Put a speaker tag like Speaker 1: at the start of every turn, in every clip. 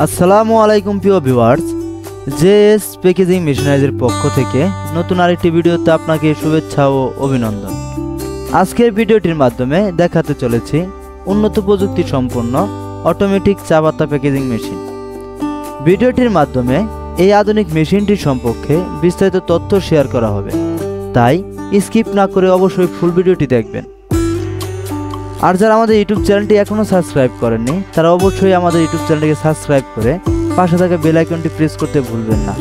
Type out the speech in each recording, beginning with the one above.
Speaker 1: আসসালামু আলাইকুম প্রিয় ভিউয়ার্স, জেএস প্যাকেজিং মেশিনারিজের পক্ষ থেকে নতুন আরেকটি ভিডিওতে আপনাকে শুভেচ্ছা ও অভিনন্দন। আজকের ভিডিওটির মাধ্যমে দেখাতে চলেছি উন্নত প্রযুক্তি সম্পন্ন অটোমেটিক চা পাতা প্যাকেজিং মেশিন। ভিডিওটির মাধ্যমে এই আধুনিক মেশিনটির সম্পর্কে বিস্তারিত তথ্য শেয়ার করা হবে, তাই স্কিপ না করে অবশ্যই ফুল ভিডিওটি দেখবেন। আর যারা আমাদের ইউটিউব চ্যানেলটি এখনও সাবস্ক্রাইব করেননি তারা অবশ্যই আমাদের ইউটিউব চ্যানেলটিকে সাবস্ক্রাইব করে পাশে থাকা বেল আইকনটি প্রেস করতে ভুলবেন না।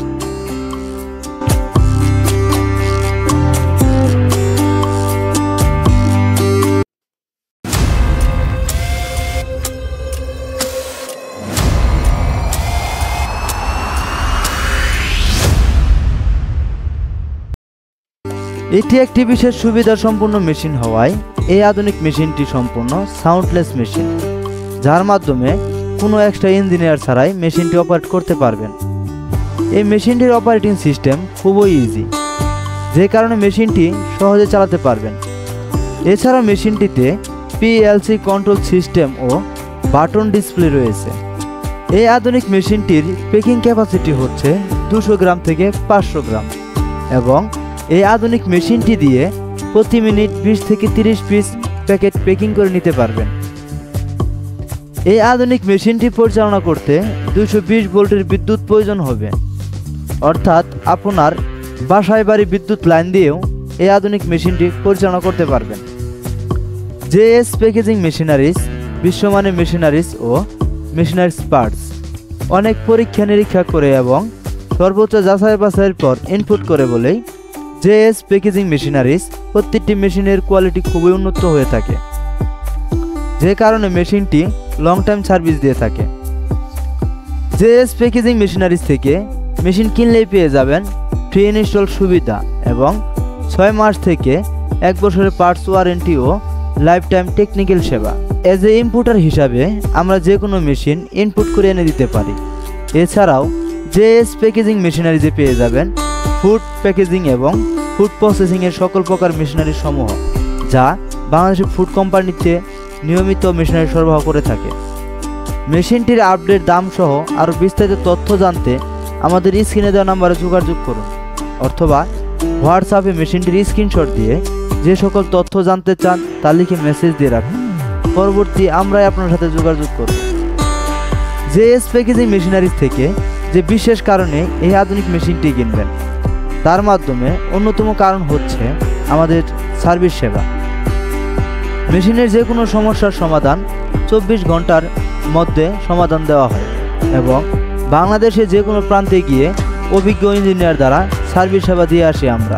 Speaker 1: এটি একটি বিশেষ সুবিধা সম্পন্ন মেশিন হওয়ায় এই আধুনিক মেশিনটি সম্পূর্ণ সাউন্ডলেস মেশিন, যার মাধ্যমে কোনো এক্সট্রা ইঞ্জিনিয়ার ছাড়াই মেশিনটি অপারেট করতে পারবেন। এই মেশিনটির অপারেটিং সিস্টেম খুবই ইজি, যে কারণে মেশিনটি সহজে চালাতে পারবেন। এছাড়াও মেশিনটিতে পিএলসি কন্ট্রোল সিস্টেম ও বাটন ডিসপ্লে রয়েছে। এই আধুনিক মেশিনটির প্যাকিং ক্যাপাসিটি হচ্ছে 200 গ্রাম থেকে 500 গ্রাম এবং এই আধুনিক মেশিনটি দিয়ে প্রতি মিনিট 20 থেকে 30 পিস প্যাকেট প্যাকিং করে নিতে পারবেন। এই আধুনিক মেশিনটি পরিচালনা করতে 220 ভোল্টের বিদ্যুৎ প্রয়োজন হবে, অর্থাৎ আপনার বাসায় বাড়ি বিদ্যুৎ লাইন দিয়েও এই আধুনিক মেশিনটি পরিচালনা করতে পারবেন। জেএস প্যাকেজিং মেশিনারিজ বিশ্বমানের মেশিনারিজ ও মেশিনারিজ পার্টস অনেক পরীক্ষা নিরীক্ষা করে এবং সর্বোচ্চ যাচাই বাছাইয়ের পর ইনপুট করে বলেই জেএস প্যাকেজিং মেশিনারিজ প্রত্যেকটি মেশিনের কোয়ালিটি খুবই উন্নত হয়ে থাকে, যে কারণে মেশিনটি লং টাইম সার্ভিস দিয়ে থাকে। জেএস প্যাকেজিং মেশিনারিজ থেকে মেশিন কিনলেই পেয়ে যাবেন ফ্রি ইনস্টল সুবিধা এবং 6 মাস থেকে 1 বছরের পার্টস ওয়ারেন্টি ও লাইফ টাইম টেকনিক্যাল সেবা। এজ এ ইনপুটার হিসাবে আমরা যে কোনো মেশিন ইনপুট করে এনে দিতে পারি। এছাড়াও জেএস প্যাকেজিং মেশিনারিজে পেয়ে যাবেন ফুড প্যাকেজিং এবং ফুড প্রসেসিংয়ের সকল প্রকার মেশিনারি সমূহ, যা বাংলাদেশের ফুড কোম্পানিতে নিয়মিত মেশিনারি সরবরাহ করে থাকে। মেশিনটির আপডেট দাম সহ আরও বিস্তারিত তথ্য জানতে আমাদের স্ক্রিনে দেওয়া নাম্বারে যোগাযোগ করুন অথবা হোয়াটসঅ্যাপে মেশিনটির স্ক্রিনশট দিয়ে যে সকল তথ্য জানতে চান তা লিখে মেসেজ দিয়ে রাখুন। পরবর্তী আমরাই আপনার সাথে যোগাযোগ করব। জেএস প্যাকেজিং মেশিনারিজ থেকে যে বিশেষ কারণে এই আধুনিক মেশিনটি কিনবেন তার মাধ্যমে অন্যতম কারণ হচ্ছে আমাদের সার্ভিস সেবা। মেশিনের যে কোনো সমস্যার সমাধান 24 ঘন্টার মধ্যে সমাধান দেওয়া হয় এবং বাংলাদেশে যে কোনো প্রান্তে গিয়ে অভিজ্ঞ ইঞ্জিনিয়ার দ্বারা সার্ভিস সেবা দিয়ে আসি আমরা।